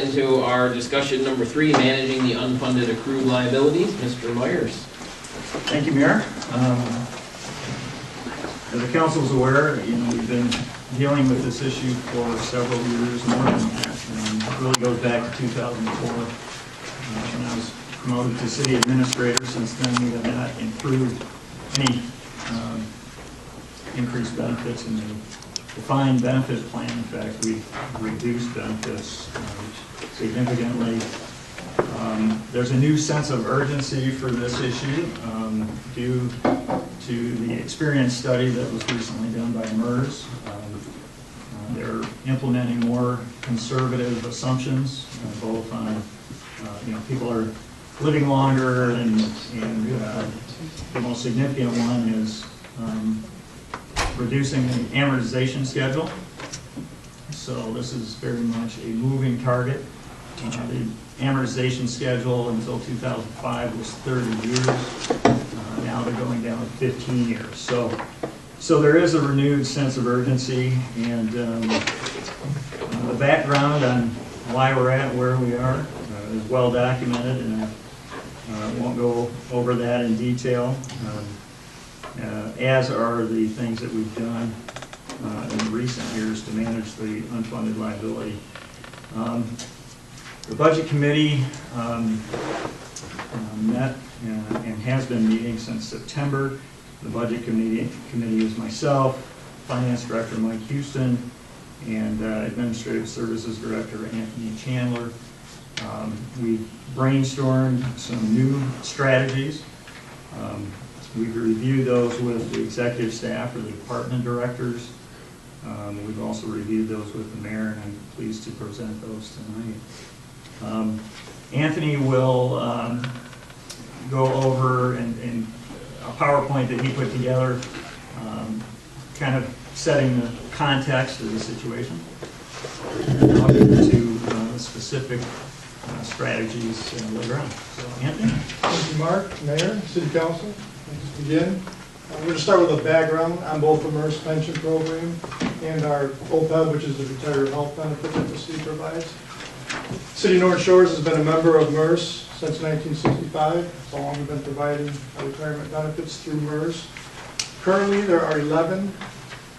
Into our discussion number 3, managing the unfunded accrued liabilities. Mr. Myers. Thank you, Mayor. As the council is aware, we've been dealing with this issue for several years, more than that. It really goes back to 2004 when I was promoted to city administrator. Since then, we have not improved any increased benefits in the defined benefit plan. In fact, we've reduced benefits significantly. There's a new sense of urgency for this issue due to the experience study that was recently done by MERS. They're implementing more conservative assumptions, both on people are living longer, and the most significant one is reducing the amortization schedule. So this is very much a moving target. The amortization schedule until 2005 was 30 years. Now they're going down to 15 years. So there is a renewed sense of urgency, and the background on why we're at where we are is well documented, and I won't go over that in detail, as are the things that we've done in recent years to manage the unfunded liability. The Budget Committee met and has been meeting since September. The Budget Committee is myself, Finance Director Mike Houston, and Administrative Services Director Anthony Chandler. We brainstormed some new strategies. We've reviewed those with the executive staff or the department directors. We've also reviewed those with the mayor, and I'm pleased to present those tonight. Anthony will go over and a PowerPoint that he put together, kind of setting the context of the situation. And I'll get into the specific strategies later on. So, Anthony? Thank you, Mark, Mayor, City Council. Let's begin. We're going to start with a background on both the MERS pension program and our OPEB, which is the retiree health benefit that the city provides. City of North Shores has been a member of MERS since 1965. So long we've been providing retirement benefits through MERS. Currently, there are 11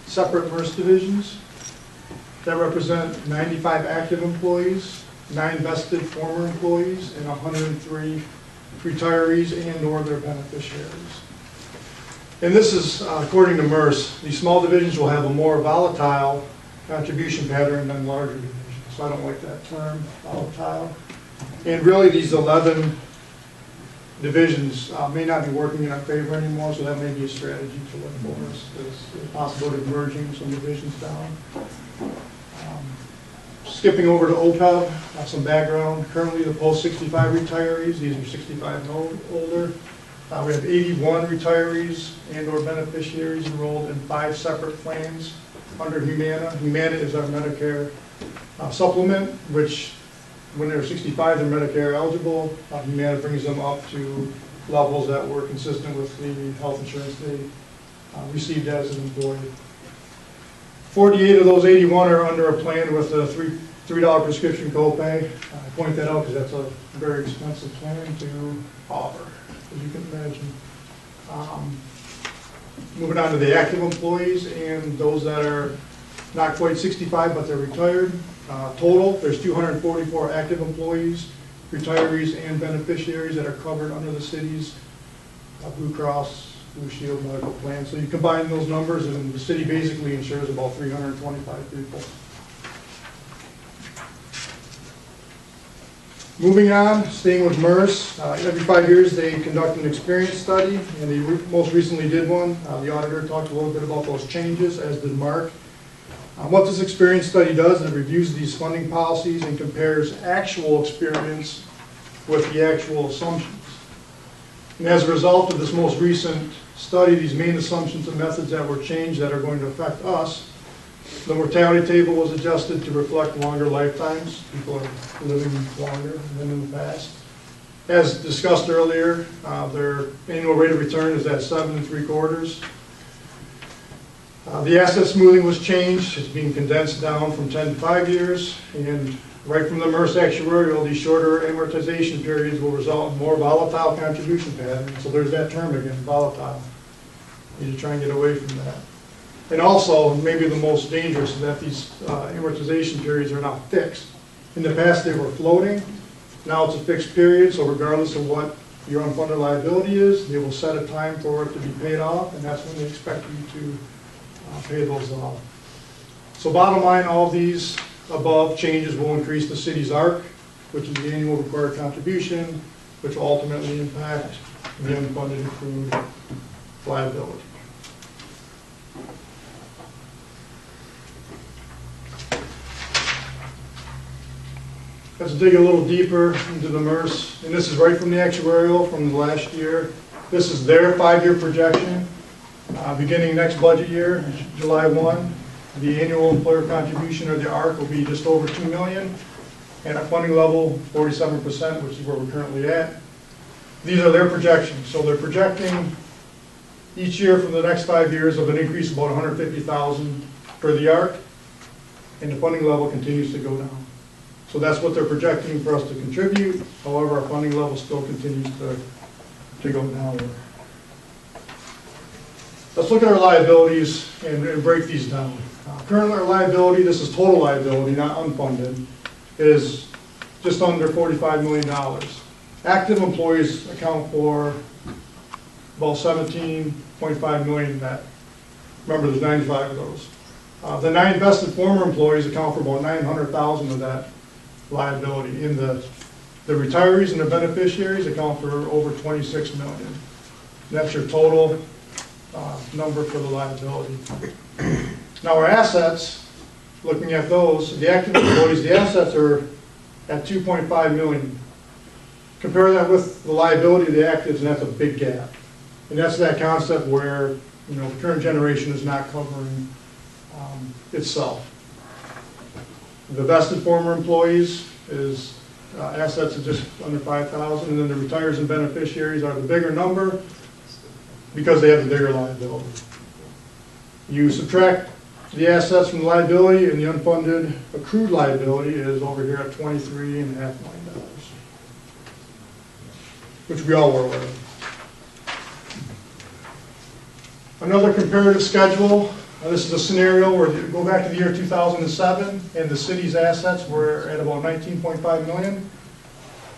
separate MERS divisions that represent 95 active employees, 9 vested former employees, and 103 retirees and/or their beneficiaries. And this is, according to MERS, these small divisions will have a more volatile contribution pattern than larger divisions. So I don't like that term, volatile. And really, these 11 divisions may not be working in our favor anymore, so that may be a strategy to look for us. There's a possibility of merging some divisions down. Skipping over to OPEB, some background. Currently, the post-65 retirees, these are 65 and older. We have 81 retirees and/or beneficiaries enrolled in 5 separate plans under Humana. Humana is our Medicare supplement, which when they're 65, they're Medicare eligible. Humana brings them up to levels that were consistent with the health insurance they received as an employee. 48 of those 81 are under a plan with a $3 prescription copay. I point that out because that's a very expensive plan to offer, as you can imagine. Moving on to the active employees and those that are not quite 65 but they're retired. Total, there's 244 active employees, retirees, and beneficiaries that are covered under the city's Blue Cross Blue Shield medical plan. So you combine those numbers and the city basically insures about 325 people. Moving on, staying with MERS, every 5 years they conduct an experience study, and they most recently did one. The auditor talked a little bit about those changes, as did Mark. What this experience study does is it reviews these funding policies and compares actual experience with the actual assumptions. And as a result of this most recent study, these main assumptions and methods that were changed that are going to affect us, the mortality table was adjusted to reflect longer lifetimes. People are living longer than in the past. As discussed earlier, their annual rate of return is at 7 3/4. The asset smoothing was changed. It's being condensed down from 10 to 5 years, and right from the MERS actuarial, these shorter amortization periods will result in more volatile contribution patterns. So there's that term again, volatile. You need to try and get away from that. And also, maybe the most dangerous is that these amortization periods are now fixed. In the past, they were floating. Now it's a fixed period, so regardless of what your unfunded liability is, they will set a time for it to be paid off, and that's when they expect you to pay those off. So bottom line, all of these above changes will increase the city's ARC, which is the annual required contribution, which will ultimately impact the unfunded accrued liability. Let's dig a little deeper into the MERS, and this is right from the actuarial from the last year. This is their 5-year projection, beginning next budget year, July 1. The annual employer contribution, or the ARC, will be just over $2 million, and at funding level 47%, which is where we're currently at. These are their projections, so they're projecting each year for the next 5 years of an increase of about $150,000 for the ARC, and the funding level continues to go down. So that's what they're projecting for us to contribute. However, our funding level still continues to go downward. Let's look at our liabilities and break these down. Currently, our liability, this is total liability, not unfunded, is just under $45 million. Active employees account for about $17.5 million of that. Remember, there's 95 of those. The 9 vested former employees account for about $900,000 of that liability. In the retirees and the beneficiaries account for over $26 million. That's your total number for the liability. Now our assets, looking at those, the active employees, the assets are at $2.5 million. Compare that with the liability of the actives, and that's a big gap. And that's that concept where, you know, the current generation is not covering itself. The vested former employees is assets of just under $5,000, and then the retires and beneficiaries are the bigger number because they have the bigger liability. You subtract the assets from the liability, and the unfunded accrued liability is over here at $23.5 million, which we all were aware of. Another comparative schedule. This is a scenario where you go back to the year 2007, and the city's assets were at about $19.5 million,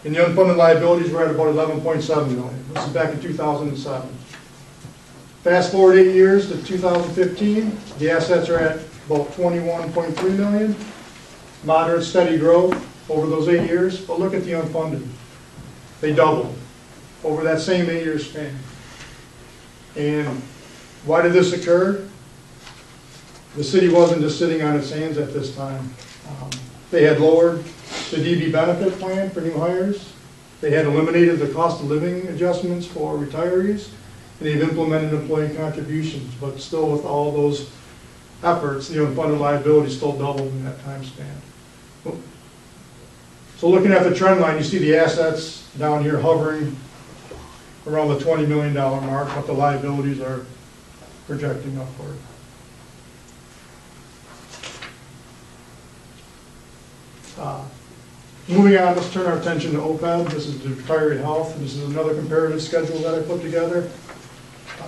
and the unfunded liabilities were at about $11.7 million. This is back in 2007. Fast forward 8 years to 2015, the assets are at about $21.3 million. Moderate, steady growth over those 8 years, but look at the unfunded. They doubled over that same 8-year span. And why did this occur? The city wasn't just sitting on its hands at this time. They had lowered the DB benefit plan for new hires. They had eliminated the cost of living adjustments for retirees. And they've implemented employee contributions. But still, with all those efforts, the unfunded liability still doubled in that time span. So looking at the trend line, you see the assets down here hovering around the $20 million mark, but the liabilities are projecting upward. Moving on, let's turn our attention to OPEB. This is the retiree health. This is another comparative schedule that I put together.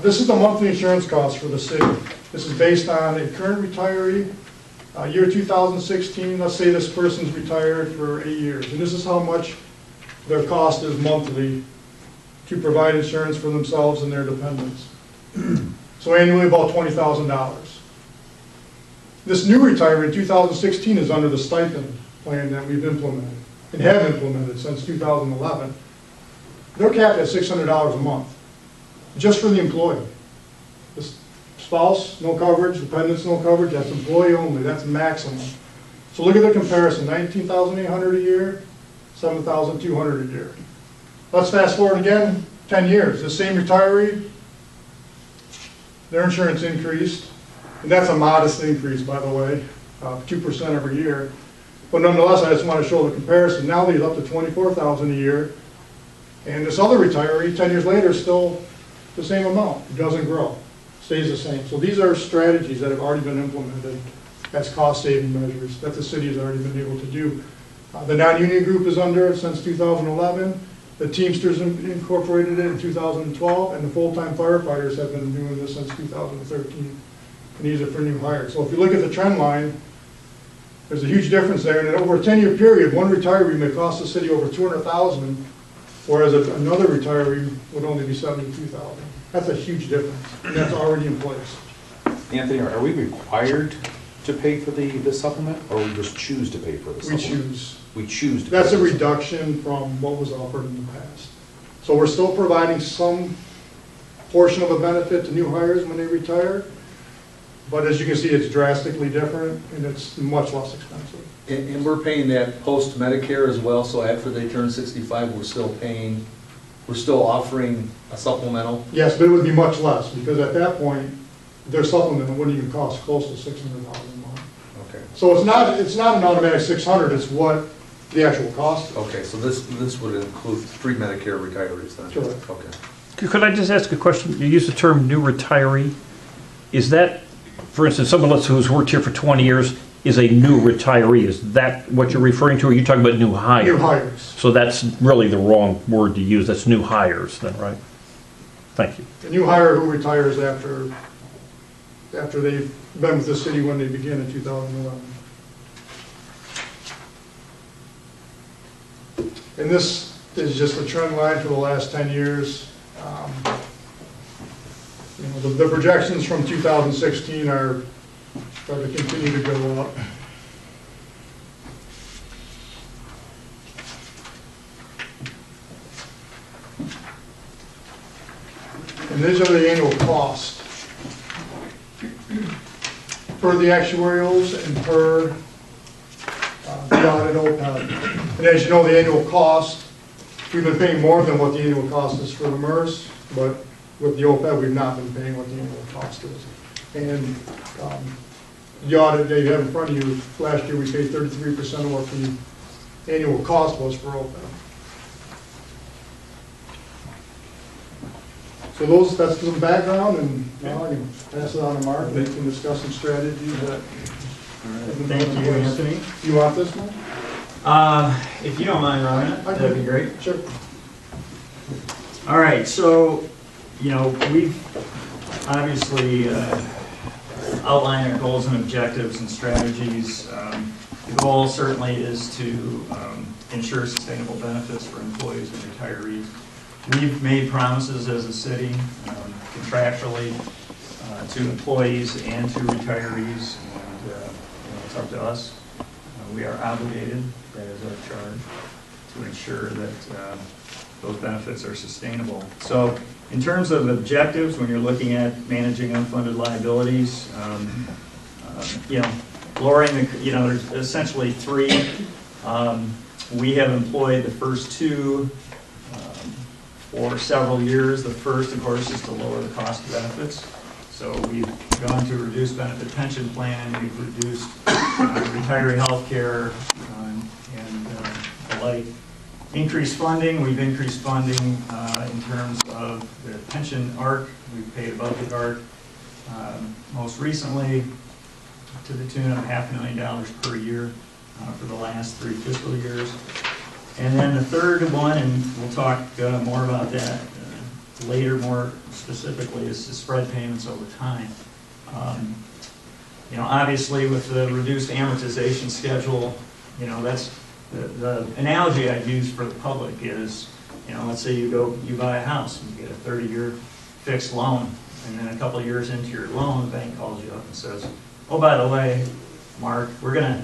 This is the monthly insurance cost for the city. This is based on a current retiree, year 2016. Let's say this person's retired for 8 years, and this is how much their cost is monthly to provide insurance for themselves and their dependents. So annually about $20,000. This new retiree in 2016 is under the stipend plan that we've implemented and have implemented since 2011. They're capped at $600 a month, just for the employee. The spouse, no coverage. Dependents, no coverage. That's employee only. That's maximum. So look at the comparison: $19,800 a year, $7,200 a year. Let's fast forward again 10 years. The same retiree, their insurance increased, and that's a modest increase, by the way, 2% every year. But nonetheless, I just want to show the comparison. Now they're up to $24,000 a year, and this other retiree, 10 years later, is still the same amount. It doesn't grow, stays the same. So these are strategies that have already been implemented as cost-saving measures that the city has already been able to do. The non-union group is under it since 2011. The Teamsters incorporated it in 2012, and the full-time firefighters have been doing this since 2013. And these are for new hires. So if you look at the trend line, there's a huge difference there. And over a 10-year period, one retiree may cost the city over $200,000, whereas another retiree would only be $72,000. That's a huge difference, and that's already in place. Anthony, are we required to pay for the supplement, or we just choose to pay for the We supplement? choose. We choose to. That's pay a for the reduction from what was offered in the past. So we're still providing some portion of a benefit to new hires when they retire, but as you can see, it's drastically different, and it's much less expensive. And we're paying that post-Medicare as well, so after they turn 65, we're still offering a supplemental? Yes, but it would be much less, because at that point, their supplement wouldn't even cost close to $600,000 a month. Okay. So it's not an automatic 600, it's what the actual cost is. Okay, so this would include pre-Medicare retirees then? Correct. Okay. Could I just ask a question? You use the term new retiree. Is that, for instance, someone who's worked here for 20 years is a new retiree? Is that what you're referring to, or are you talking about new hires? New hires. So that's really the wrong word to use. That's new hires then, right? Thank you. A new hire who retires after they've been with the city when they begin in 2011. And this is just a trend line for the last 10 years. You know, the projections from 2016 are going to continue to go up. And these are the annual costs per the actuarials and per the audit OPEB. And as you know, the annual cost, we've been paying more than what the annual cost is for the MERS, but with the OPEB, we've not been paying what the annual cost is. And the audit that you have in front of you, last year we paid 33% of what the annual cost was for OPEB. So that's some background, and now I can pass it on to Mark, and he can discuss some strategies that. Thank you, Anthony. You want this one? If you don't mind running it, that'd be great. Sure. All right, so, you know, we've obviously outlined our goals and objectives and strategies. The goal certainly is to ensure sustainable benefits for employees and retirees. We've made promises as a city, contractually, to employees and to retirees, and it's up to us. We are obligated, that is our charge, to ensure that those benefits are sustainable. So in terms of objectives, when you're looking at managing unfunded liabilities, you know, lowering the, you know, there's essentially three. We have employed the first two for several years. The first, of course, is to lower the cost of benefits. So we've gone to reduce benefit pension plan, we've reduced retiree health care, and the like. Increased funding, we've increased funding in terms of the pension ARC. We've paid above the ARC most recently to the tune of $500,000 per year for the last 3 fiscal years. And then the third one, and we'll talk more about that later more specifically, is to spread payments over time. You know, obviously with the reduced amortization schedule, you know, that's the analogy I'd use for the public is, you know, let's say you buy a house and you get a 30-year fixed loan, and then a couple of years into your loan, the bank calls you up and says, oh, by the way, Mark, we're gonna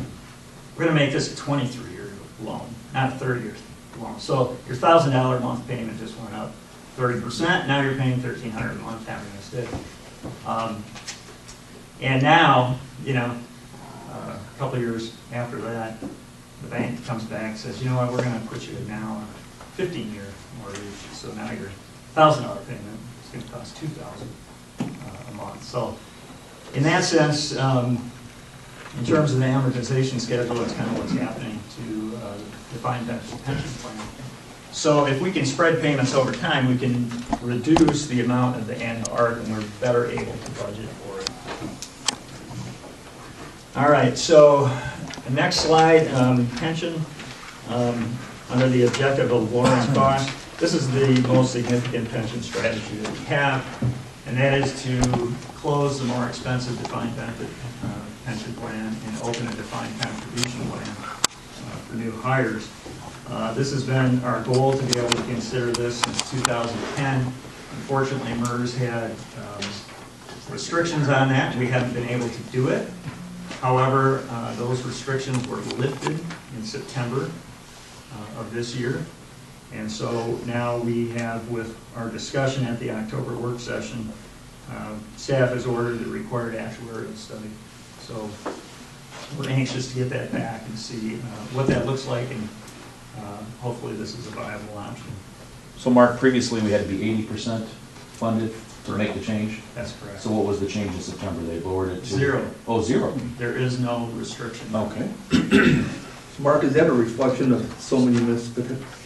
make this a 23-year loan, not a 30-year loan. So your $1,000 a month payment just went up 30%. Now you're paying $1,300 a month having this day. And now, you know, a couple of years after that, the bank comes back and says, you know what, we're going to put you now on a 15-year mortgage. So now your $1,000 payment is going to cost $2,000 a month. So in that sense, in terms of the amortization schedule, that's kind of what's happening to the defined benefit pension plan. So if we can spread payments over time, we can reduce the amount of the annual ARC, and we're better able to budget for it. All right, so the next slide, pension. under the objective of lowering costs. This is the most significant pension strategy that we have, and that is to close the more expensive defined benefit pension plan and open a defined contribution plan for new hires. This has been our goal to be able to consider this since 2010. Unfortunately, MERS had restrictions on that. We haven't been able to do it. However, those restrictions were lifted in September of this year. And so now we have, with our discussion at the October work session, staff has ordered the required actuarial study. So we're anxious to get that back and see what that looks like, and hopefully this is a viable option. So Mark, previously we had to be 80% funded to make the change? That's correct. So what was the change in September? They lowered it to? Zero. Oh, zero? There is no restriction. Okay. Mark, is that a reflection of so many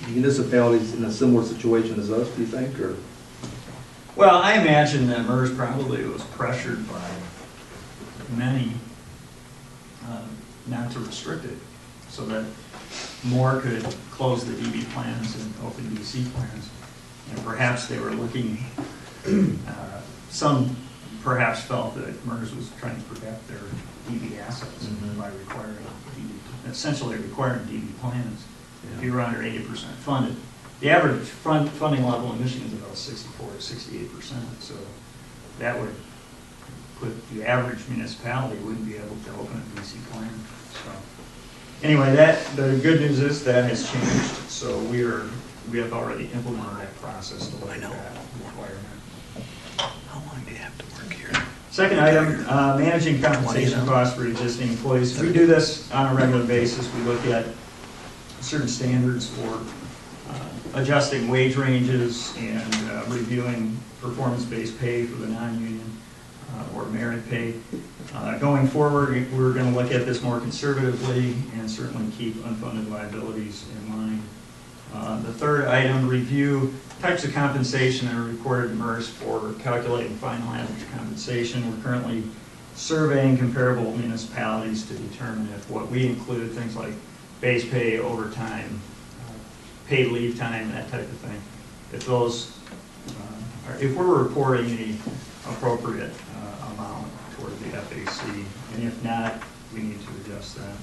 municipalities in a similar situation as us, do you think, or? Well, I imagine that MERS probably was pressured by many not to restrict it, so that more could close the DB plans and open DC plans. And perhaps they were looking, some perhaps felt that MERS was trying to protect their DB assets by requiring DB, essentially requiring DB plans. If you were under 80% funded. The average funding level in Michigan is about 64 to 68%, so that would put the average municipality wouldn't be able to open a DC plan. So anyway, the good news is that has changed, so we have already implemented that process to look at that requirement. How long do you have to work here? Second item, managing compensation costs for existing employees. We do this on a regular basis. We look at certain standards for adjusting wage ranges and reviewing performance-based pay for the non-union or merit pay. Going forward, we're going to look at this more conservatively and certainly keep unfunded liabilities in mind. The third item, review types of compensation that are reported in MERS for calculating final average compensation. We're currently surveying comparable municipalities to determine if what we include, things like base pay, overtime, paid leave time, that type of thing, if those, if we're reporting the appropriate amount toward the FAC, and if not, we need to adjust that.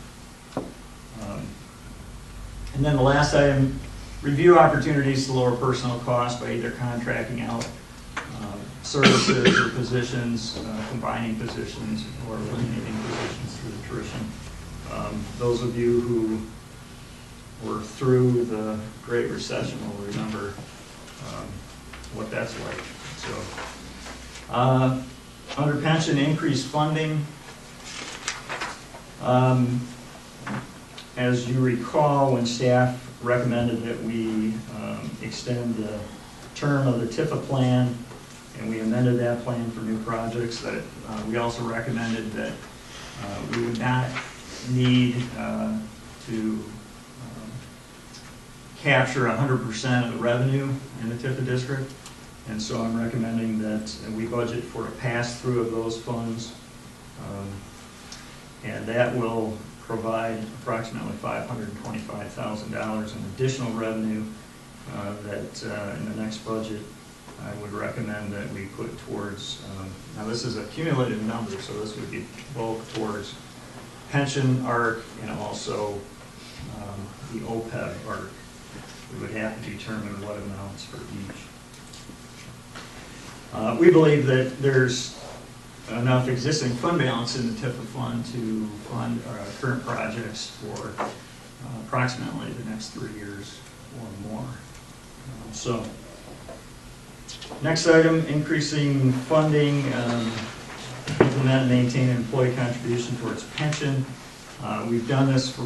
And then the last item, review opportunities to lower personnel costs by either contracting out services or positions, combining positions, or eliminating positions through attrition. Those of you who were through the Great Recession will remember what that's like. So, under pension, increased funding. As you recall, when staff recommended that we extend the term of the TIFA plan, and we amended that plan for new projects, that we also recommended that we would not need to capture 100% of the revenue in the TIFA district. And so I'm recommending that we budget for a pass-through of those funds, and that will provide approximately $525,000 in additional revenue that in the next budget I would recommend that we put towards, now this is a cumulative number, so this would be both towards pension ARC and also the OPEB ARC. We would have to determine what amounts for each. We believe that there's enough existing fund balance in the TIFA fund to fund current projects for approximately the next 3 years or more. So, next item, increasing funding, implement and maintain an employee contribution towards pension. We've done this for